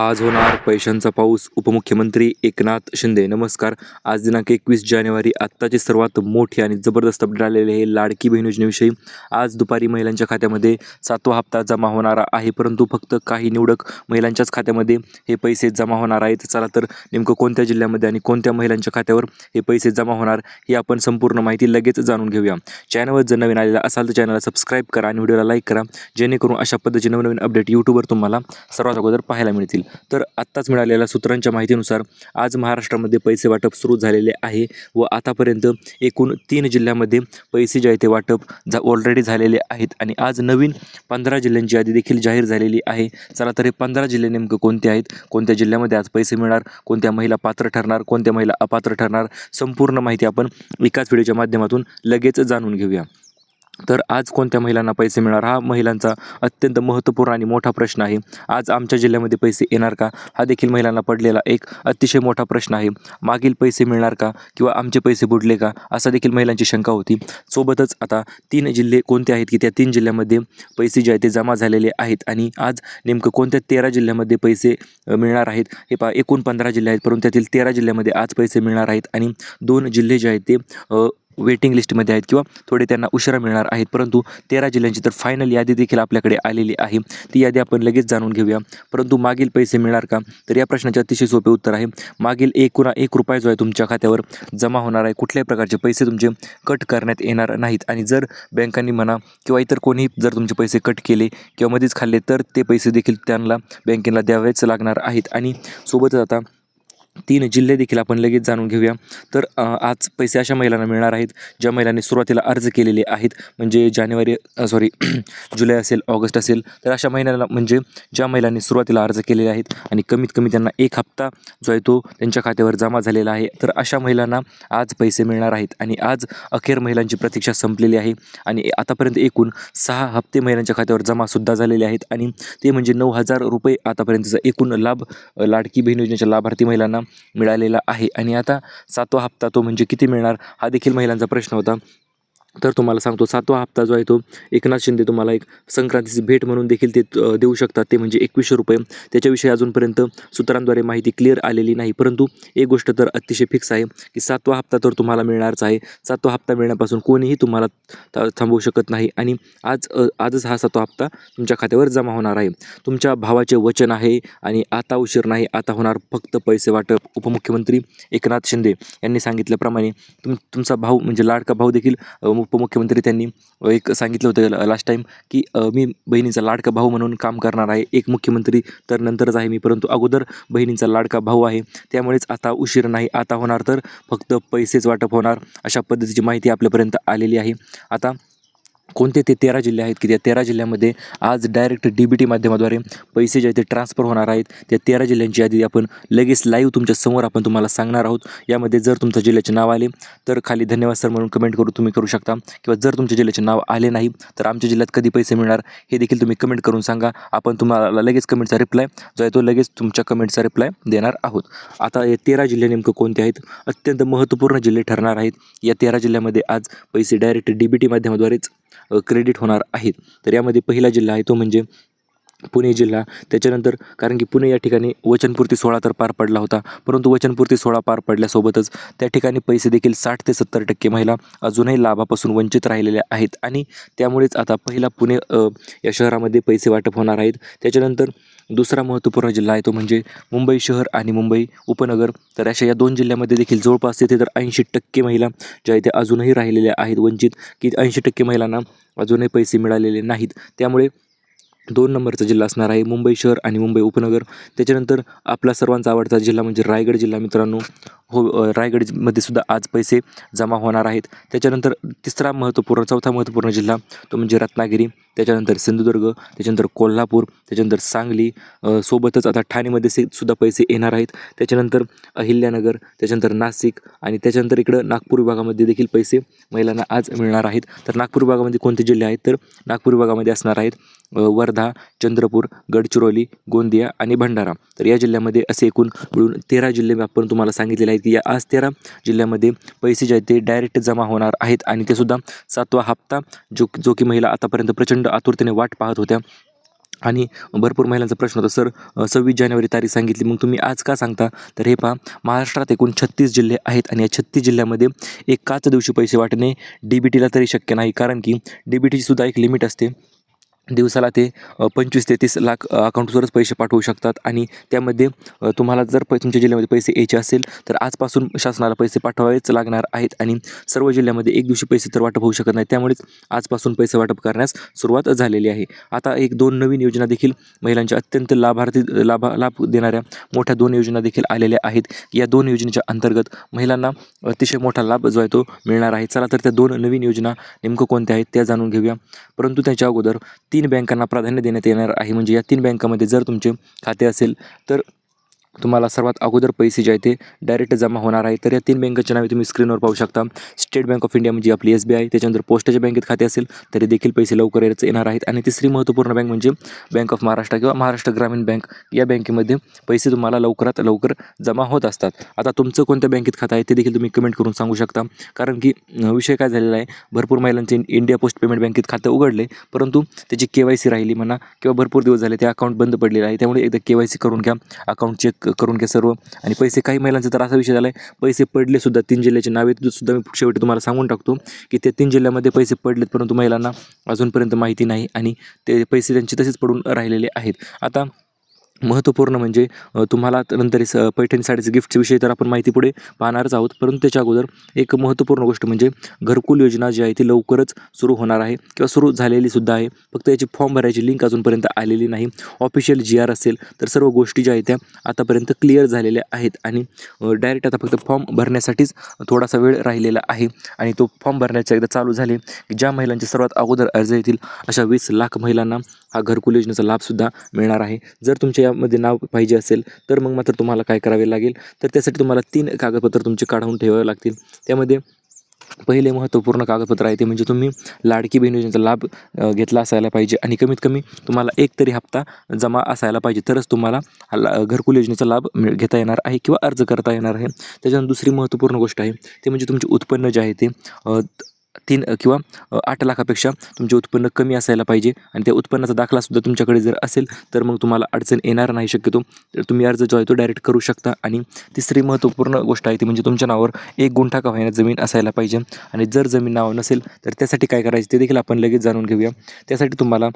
आज होणार पैशांचा पाऊस. उपमुख्यमंत्री एकनाथ शिंदे. नमस्कार. आज दिनांक 21 जानेवारी. आत्ताची सर्वात मोठी आणि जबरदस्त अपडेट आलेले आहे लाडकी बहीण योजनेविषयी. आज दुपारी महिलांच्या खात्यामध्ये 7वा हप्ता जमा होणार आहे, परंतु फक्त काही निवडक महिलांच्याच खात्यामध्ये हे पैसे जमा होणार आहेत. चला तर नेमकं कोणत्या जिल्ह्यामध्ये आणि कोणत्या महिलांच्या खात्यावर हे पैसे जमा होणार ही आपण संपूर्ण माहिती लगेच जाणून घेऊया. चॅनलवर जर नवीन आलेला असाल तर चॅनलला सबस्क्राईब करा आणि व्हिडिओला लाईक करा, जेणेकरून अशा पद्धतीचे नवनवीन अपडेट यूट्यूबवर तुम्हाला सर्वात अगोदर पाहायला मिळतील. तर आत्ताच मिळालेल्या सूत्रांच्या माहितीनुसार आज महाराष्ट्रामध्ये पैसे वाटप सुरू झालेले आहे व आतापर्यंत एकूण 3 जिल्ह्यामध्ये पैसे जे आहे ते वाटप ऑलरेडी झालेले आहेत आणि आज नवीन 15 जिल्ह्यांची यादी देखील जाहीर झालेली आहे. चला तर हे 15 जिल्हे नेमकं कोणते आहेत, कोणत्या जिल्ह्यामध्ये आज पैसे मिळणार, कोणत्या महिला पात्र ठरणार, कोणत्या महिला अपात्र ठरणार, संपूर्ण माहिती आपण एकाच व्हिडिओच्या माध्यमातून लगेच जाणून घेऊया. तर आज कोणत्या महिलांना पैसे मिळणार हा महिलांचा अत्यंत महत्त्वपूर्ण आणि मोठा प्रश्न आहे. आज आमच्या जिल्ह्यामध्ये पैसे येणार का हा देखील महिलांना पडलेला एक अतिशय मोठा प्रश्न आहे. मागील पैसे मिळणार का किंवा आमचे पैसे बुडले का असा देखील महिलांची शंका होती. सोबतच आता 3 जिल्हे कोणते आहेत की त्या 3 जिल्ह्यामध्ये पैसे जे आहेत ते जमा झालेले आहेत आणि आज नेमकं कोणत्या 13 जिल्ह्यामध्ये पैसे मिळणार आहेत. हे पहा, एकूण 15 जिल्हे आहेत, परंतु त्यातील 13 जिल्ह्यामध्ये आज पैसे मिळणार आहेत आणि 2 जिल्हे जे आहेत ते वेटिंग लिस्टमध्ये आहेत किंवा थोडे त्यांना उशिरा मिळणार आहेत. परंतु 13 जिल्ह्यांची तर फायनल यादी देखील आपल्याकडे आलेली आहे. ती यादी आपण लगेच जाणून घेऊया. परंतु मागील पैसे मिळणार का, तर या प्रश्नाचे अतिशय सोपे उत्तर आहे. मागील एकूण 1 रुपया जो आहे तुमच्या खात्यावर जमा होणार आहे. कुठल्याही प्रकारचे पैसे तुमचे कट करण्यात येणार नाहीत आणि जर बँकांनी म्हणा किंवा इतर कोणीही जर तुमचे पैसे कट केले किंवा मध्येच खाल्ले तर ते पैसे देखील त्यांना बँकेला द्यावेच लागणार आहेत. आणि सोबतच आता 3 जिल्हे देखील आपण लगेच जाणून घेऊया. तर आज पैसे अशा महिलांना मिळणार आहेत ज्या महिलांनी सुरुवातीला अर्ज केलेले आहेत, म्हणजे जुलै असेल, ऑगस्ट असेल, तर अशा महिन्याला म्हणजे ज्या महिलांनी सुरुवातीला अर्ज केलेले आहेत आणि कमीत कमी त्यांना 1 हप्ता जो आहे तो त्यांच्या खात्यावर जमा झालेला आहे, तर अशा महिलांना आज पैसे मिळणार आहेत. आणि आज अखेर महिलांची प्रतीक्षा संपलेली आहे आणि आतापर्यंत एकूण 6 हप्ते महिलांच्या खात्यावर जमासुद्धा झालेले आहेत आणि ते म्हणजे 9,000 रुपये आतापर्यंतचा एकूण लाभ लाडकी बहीण योजनेच्या लाभार्थी महिलांना मिळालेला आहे. आणि आता 7वा हप्ता तो म्हणजे किती मिळणार हा देखील महिलांचा प्रश्न होता. तर तुम्हाला सांगतो, 7वा हप्ता जो आहे तो एकनाथ शिंदे तुम्हाला एक संक्रांतीची भेट म्हणून देखील ते देऊ शकतात, ते म्हणजे 2100 रुपये. त्याच्याविषयी अजूनपर्यंत सूत्रांद्वारे माहिती क्लिअर आलेली नाही, परंतु एक गोष्ट तर अतिशय फिक्स आहे की 7वा हप्ता तर तुम्हाला मिळणारच आहे. 7वा हप्ता मिळण्यापासून कोणीही तुम्हाला थांबवू शकत नाही आणि आजच हा 7वा हप्ता तुमच्या खात्यावर जमा होणार आहे. तुमच्या भावाचे वचन आहे आणि आता उशीर नाही, आता होणार फक्त पैसे वाटप. उपमुख्यमंत्री एकनाथ शिंदे यांनी सांगितल्याप्रमाणे तुमचा भाऊ म्हणजे लाडका भाऊ देखील उपमुख्यमंत्री त्यांनी एक सांगितलं होतं लास्ट टाईम की मी बहिणीचा लाडका भाऊ म्हणून काम करणार आहे. एक मुख्यमंत्री तर नंतरच आहे मी, परंतु अगोदर बहिणीचा लाडका भाऊ आहे. त्यामुळेच आता उशीर नाही, आता होणार तर फक्त पैसेच वाटप होणार, अशा पद्धतीची माहिती आपल्यापर्यंत आलेली आहे. आता कोणते ते 13 जिल्हे आहेत की त्या 13 जिल्ह्यामध्ये आज डायरेक्ट DBT माध्यमाद्वारे पैसे जे आहेत ते ट्रान्सफर होणार आहेत. त्या 13 जिल्ह्यांची यादी आपण लगेच लाईव्ह तुमच्या समोर आपण तुम्हाला सांगणार आहोत. यामध्ये जर तुमच्या जिल्ह्याचे नाव आले तर खाली धन्यवाद सर म्हणून कमेंट तुम्ही करू शकता, किंवा जर तुमच्या जिल्ह्याचे नाव आले नाही तर आमच्या जिल्ह्यात कधी पैसे मिळणार हे देखील तुम्ही कमेंट करून सांगा. आपण तुम्हाला लगेच कमेंटचा रिप्लाय जो आहे तो लगेच तुमच्या कमेंटचा रिप्लाय देणार आहोत. आता हे 13 जिल्हे नेमकं कोणते आहेत, अत्यंत महत्त्वपूर्ण जिल्हे ठरणार आहेत. या 13 जिल्ह्यामध्ये आज पैसे डायरेक्ट DBT माध्यमाद्वारेच क्रेडिट होणार आहेत. तर यामध्ये पहिला जिल्हा आहे तो म्हणजे पुणे जिल्हा. त्याच्यानंतर कारण की पुणे या ठिकाणी वचनपूर्ती सोहळा तर पार पडला होता, परंतु वचनपूर्ती सोहळा पार पडल्यासोबतच त्या ठिकाणी पैसे देखील 60 ते 70% महिला अजूनही लाभापासून वंचित राहिलेल्या आहेत आणि त्यामुळेच आता पहिला पुणे या शहरामध्ये पैसे वाटप होणार आहेत. त्याच्यानंतर दुसरा महत्त्वपूर्ण जिल्हा आहे तो म्हणजे मुंबई शहर आणि मुंबई उपनगर. तर अशा या 2 जिल्ह्यामध्ये देखील जवळपास तिथे तर 80% महिला ज्या आहेत त्या अजूनही राहिलेल्या आहेत वंचित, की 80% महिलांना अजूनही पैसे मिळालेले नाहीत. त्यामुळे 2 नंबरचा जिल्हा असणार आहे मुंबई शहर आणि मुंबई उपनगर. त्याच्यानंतर आपला सर्वांचा आवडता जिल्हा म्हणजे रायगड जिल्हा मित्रांनो. हो, रायगडमध्ये सुद्धा आज पैसे जमा होणार आहेत. त्याच्यानंतर चौथा महत्त्वपूर्ण जिल्हा तो म्हणजे रत्नागिरी. त्याच्यानंतर सिंधुदुर्ग, त्याच्यानंतर कोल्हापूर, त्याच्यानंतर सांगली, सोबतच आता ठाणेमध्ये सुद्धा पैसे येणार आहेत. त्याच्यानंतर अहिल्यानगर, त्याच्यानंतर नाशिक आणि त्याच्यानंतर इकडं नागपूर विभागामध्ये देखील पैसे महिलांना आज मिळणार आहेत. तर नागपूर विभागामध्ये कोणते जिल्हे आहेत, तर नागपूर विभागामध्ये असणार आहेत वर्धा, चंद्रपूर, गडचिरोली, गोंदिया आणि भंडारा. तर या जिल्ह्यामध्ये असे एकूण मिळून 13 जिल्हे आपण तुम्हाला सांगितलेले आहेत की या आज 13 जिल्ह्यामध्ये पैसे जे आहेत ते डायरेक्ट जमा होणार आहेत आणि ते सुद्धा 7वा हप्ता जो की महिला आतापर्यंत प्रचंड आतुरतेने वाट पाहत होत्या. आणि भरपूर महिलांचा प्रश्न होता, सर 26 जानेवारी तारीख सांगितली, मग तुम्ही आज का सांगता? तर हे पहा, महाराष्ट्रात एकूण 36 जिल्हे आहेत आणि या 36 जिल्ह्यामध्ये एकाच दिवशी पैसे वाटणे DBTला तरी शक्य नाही, कारण की DBTची सुद्धा एक लिमिट असते. दिवसाला ते 25 ते 30 लाख अकाउंट्सवरच पैसे पाठवू शकतात आणि त्यामध्ये तुम्हाला जर तुमच्या जिल्ह्यामध्ये पैसे यायचे असेल तर आजपासून शासनाला पैसे पाठवावेच लागणार आहेत आणि सर्व जिल्ह्यामध्ये एक दिवशी पैसे तर वाटप होऊ शकत नाही, त्यामुळेच आजपासून पैसे वाटप करण्यास सुरुवात झालेली आहे. आता एक 2 नवीन योजना देखील महिलांच्या अत्यंत लाभ देणाऱ्या मोठ्या 2 योजना देखील आलेल्या आहेत. या 2 योजनेच्या अंतर्गत महिलांना अतिशय मोठा लाभ जो आहे तो मिळणार आहे. चला तर त्या 2 नवीन योजना नेमकं कोणत्या आहेत त्या जाणून घेऊया. परंतु त्याच्या अगोदर 3 बँकांना प्राधान्य देण्यात येणार आहे. म्हणजे या 3 बँकामध्ये जर तुमचे खाते असेल तर तुम्हाला सर्वात अगोदर पैसे जे आहे ते डायरेक्ट जमा होणार आहे. तर या 3 बँकांची नावे तुम्ही स्क्रीनवर पाहू शकता. स्टेट बँक ऑफ इंडिया म्हणजे आपली SBI, त्याच्यानंतर पोस्टाच्या बँकेत खाते असेल तरी देखील पैसे लवकर येणार आहेत आणि तिसरी महत्त्वपूर्ण बँक म्हणजे बँक ऑफ महाराष्ट्र किंवा महाराष्ट्र ग्रामीण बँक. या बँकेमध्ये पैसे तुम्हाला लवकरात लवकर जमा होत असतात. आता तुमचं कोणत्या बँकेत खातं आहे ते देखील तुम्ही कमेंट करून सांगू शकता, कारण की विषय काय झालेला आहे, भरपूर महिलांचे इंडिया पोस्ट पेमेंट बँकेत खातं उघडले परंतु त्याची KYC राहिली म्हणा किंवा भरपूर दिवस झाले ते अकाउंट बंद पडलेलं आहे. त्यामुळे एकदा KYC करून घ्या, अकाउंट चेक करून घ्या सर्व. आणि पैसे काही महिलांचा तर असा विषय झाला आहे, पैसे पडले सुद्धा 3 जिल्ह्याची नावे सुद्धा मी शेवटी तुम्हाला सांगून टाकतो की ते 3 जिल्ह्यामध्ये पैसे पडलेत परंतु महिलांना अजूनपर्यंत माहिती नाही आणि ते पैसे त्यांचे तसेच पडून राहिलेले आहेत. आता महत्त्वपूर्ण म्हणजे तुम्हाला नंतर पैठणी साडीचं गिफ्टच्या विषयी तर आपण माहिती पुढे पाहणारच आहोत, परंतु त्याच्या अगोदर एक महत्त्वपूर्ण गोष्ट म्हणजे घरकुल योजना जी आहे ती लवकरच सुरू होणार आहे किंवा सुरू झालेली सुद्धा आहे. फक्त याची फॉर्म भरायची लिंक अजूनपर्यंत आलेली नाही. ऑफिशियल GR असेल तर सर्व गोष्टी ज्या आहेत त्या आतापर्यंत क्लिअर झालेल्या आहेत आणि डायरेक्ट आता फक्त फॉर्म भरण्यासाठीच थोडासा वेळ राहिलेला आहे आणि तो फॉर्म भरण्याचा एकदा चालू झाले की ज्या महिलांचे सर्वात अगोदर अर्ज येतील अशा 20 लाख महिलांना हा घरकुल योजनेचा लाभसुद्धा मिळणार आहे. जर तुमच्या यामध्ये नाव पाहिजे असेल तर मग मात्र तुम्हाला काय करावे लागेल, तर त्यासाठी तुम्हाला 3 कागदपत्र तुमचे काढून ठेवावे लागतील. त्यामध्ये पहिले महत्त्वपूर्ण कागदपत्र आहे ते म्हणजे तुम्ही लाडकी बहीण योजनेचा लाभ घेतला असायला पाहिजे आणि कमीत कमी तुम्हाला एक तरी हप्ता जमा असायला पाहिजे, तरच तुम्हाला घरकुल योजनेचा लाभ घेता येणार आहे किंवा अर्ज करता येणार आहे. त्याच्यानंतर दुसरी महत्त्वपूर्ण गोष्ट आहे ते म्हणजे तुमचे उत्पन्न जे आहे ते 3 किंवा 8 लाखापेक्षा तुमचे उत्पन्न कमी असायला पाहिजे आणि त्या उत्पन्नाचा दाखलासुद्धा तुमच्याकडे जर असेल तर मग तुम्हाला अडचण येणार नाही. शक्यतो तर तुम्ही अर्ज जो आहे तो डायरेक्ट करू शकता. आणि तिसरी महत्त्वपूर्ण गोष्ट आहे ती म्हणजे तुमच्या नावावर 1 गुंठा का होईना जमीन असायला पाहिजे आणि जर जमीन नाव नसेल तर त्यासाठी काय करायचे ते देखील आपण लगेच जाणून घेऊया. त्यासाठी तुम्हाला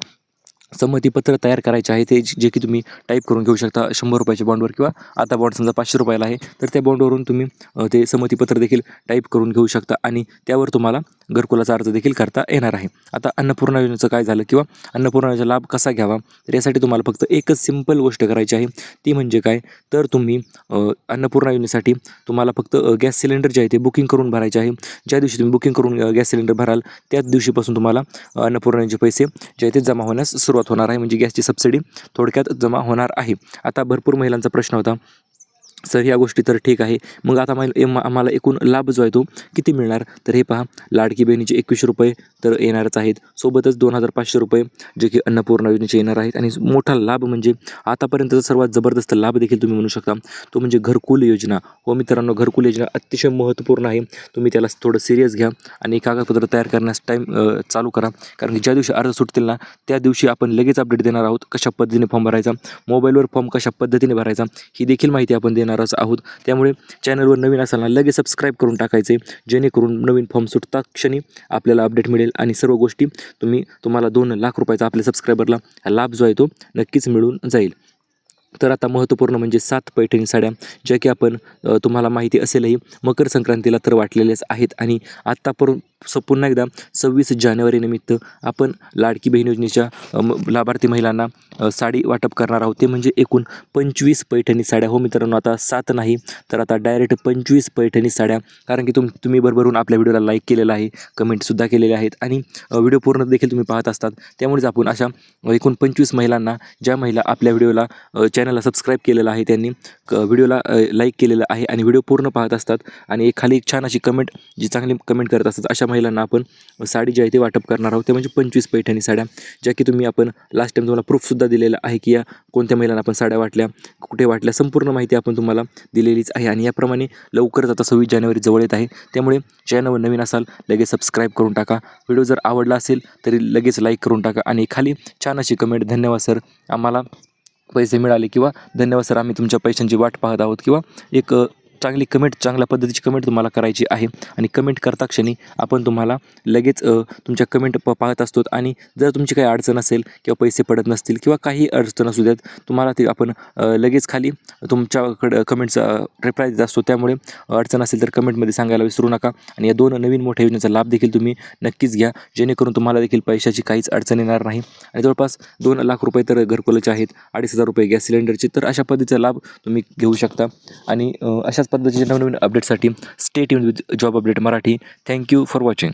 संमतीपत्र तयार करायचे आहे ते जे की तुम्ही टाईप करून घेऊ शकता 100 रुपयाच्या बॉन्डवर किंवा आता बॉन्ड समजा 500 रुपयाला आहे तर त्या बॉन्डवरून तुम्ही ते संमतीपत्र देखील टाईप करून घेऊ शकता आणि त्यावर तुम्हाला घरकुलाचा अर्ज देखील करता येणार आहे. आता अन्नपूर्णा योजनेचं काय झालं किंवा अन्नपूर्णा योजनेचा लाभ कसा घ्यावा, तर यासाठी तुम्हाला फक्त एकच सिंपल गोष्ट करायची आहे ती म्हणजे काय, तर तुम्ही अन्नपूर्णा योजनेसाठी तुम्हाला फक्त गॅस सिलेंडर जे आहे ते बुकिंग करून भरायचे आहे. ज्या दिवशी तुम्ही बुकिंग करून गॅस सिलेंडर भराल त्याच दिवशीपासून तुम्हाला अन्नपूर्णाचे पैसे जे आहे ते जमा होण्यास सुरुवात होणार आहे, म्हणजे गॅसची सबसिडी थोडक्यात जमा होणार आहे. आता भरपूर महिलांचा प्रश्न होता, सर ह्या गोष्टी तर ठीक आहे, मग आता आम्हाला एकूण लाभ जो आहे तो किती मिळणार, तर हे पहा, लाडकी बहिणीचे 21 रुपये तर येणारच आहेत, सोबतच 2500 रुपये जे की अन्नपूर्णा योजनेचे येणार आहेत आणि मोठा लाभ म्हणजे आतापर्यंतचा सर्वात जबरदस्त लाभ देखील तुम्ही म्हणू शकता तो म्हणजे घरकुल योजना. हो मित्रांनो, घरकुल योजना अतिशय महत्त्वपूर्ण आहे. तुम्ही त्याला थोडं सिरियस घ्या आणि कागदपत्र तयार करण्यास टाईम चालू करा, कारण की ज्या दिवशी अर्ज सुटतील ना त्या दिवशी आपण लगेच अपडेट देणार आहोत. कशा पद्धतीने फॉर्म भरायचा, मोबाईलवर फॉर्म कशा पद्धतीने भरायचा ही देखील माहिती आपण देणार आहोत. त्यामुळे चॅनलवर नवीन असाल ना लगेच सबस्क्राईब करून टाकायचे, जेणेकरून नवीन फॉर्म सुटता क्षणी आपल्याला अपडेट मिळेल आणि सर्व गोष्टी तुम्हाला 2 लाख रुपयाचा आपल्या सबस्क्रायबरला लाभ जो आहे तो नक्कीच मिळून जाईल. तर आता महत्त्वपूर्ण म्हणजे 7 पैठणी साड्या ज्या की आपण तुम्हाला माहिती असेलही मकर संक्रांतीला तर वाटलेल्याच आहेत आणि आत्तापर्यंत पुन्हा एकदा 26 जानेवारी निमित्त आपण लाडकी बहीण योजनेच्या लाभार्थी महिलांना साडी वाटप करणार आहोत. ते म्हणजे एकूण 25 पैठणी साड्या. हो मित्रांनो, आता 7 नाही तर आता डायरेक्ट 25 पैठणी साड्या, कारण की तुम्ही भरभरून आपल्या व्हिडिओला लाईक केलेला आहे, कमेंटसुद्धा केलेले आहेत आणि व्हिडिओ पूर्ण देखील तुम्ही पाहत असतात. त्यामुळेच आपण अशा एकूण 25 महिलांना, ज्या महिला आपल्या व्हिडिओला चॅनलला सबस्क्राईब केलेलं आहे त्यांनी, व्हिडिओला लाईक केलेलं आहे आणि व्हिडिओ पूर्ण पाहत असतात आणि खाली एक छान अशी कमेंट, जी चांगली कमेंट करत असतात अशा महिलांना आपण साडी जी आहे ते वाटप करणार आहोत. ते म्हणजे 25 पैठणी साड्या, ज्या की तुम्ही आपण लास्ट टाइम तुम्हाला प्रूफसुद्धा दिलेलं आहे की या कोणत्या महिलांना आपण साड्या वाटल्या, कुठे वाटल्या, संपूर्ण माहिती आपण तुम्हाला दिलेलीच आहे. आणि याप्रमाणे लवकरच आता 26 जानेवारी जवळ येत आहे, त्यामुळे चॅनलवर नवीन असाल लगेच सबस्क्राईब करून टाका. व्हिडिओ जर आवडला असेल तरी लगेच लाईक करून टाका आणि खाली छान अशी कमेंट, धन्यवाद सर आम्हाला पैसे मिळाले, किंवा धन्यवाद सर आम्ही तुमच्या पैशांची वाट पाहत आहोत, किंवा एक चांगली कमेंट, चांगल्या पद्धतीची कमेंट तुम्हाला करायची आहे. आणि कमेंट करता क्षणी आपण तुम्हाला लगेच तुमच्या कमेंट पाहत असतो. आणि जर तुमची काही अडचण असेल किंवा पैसे पडत नसतील किंवा काही अडचण असू द्यात, तुम्हाला ते आपण लगेच खाली तुमच्याकडं कमेंटचा रिप्लाय देत असतो. त्यामुळे अडचण असेल तर कमेंटमध्ये सांगायला विसरू नका. आणि या 2 नवीन मोठ्या योजनेचा लाभ देखील तुम्ही नक्कीच घ्या, जेणेकरून तुम्हाला देखील पैशाची काहीच अडचण येणार नाही. आणि जवळपास 2 लाख रुपये तर घरकुलाचे आहेत, 2,500 रुपये गॅस सिलेंडरचे, तर अशा पद्धतीचा लाभ तुम्ही घेऊ शकता. आणि अशाच पद्धतीचे नवनवीन अपडेटसाठी stay tuned with job update Marathi. Thank you for watching.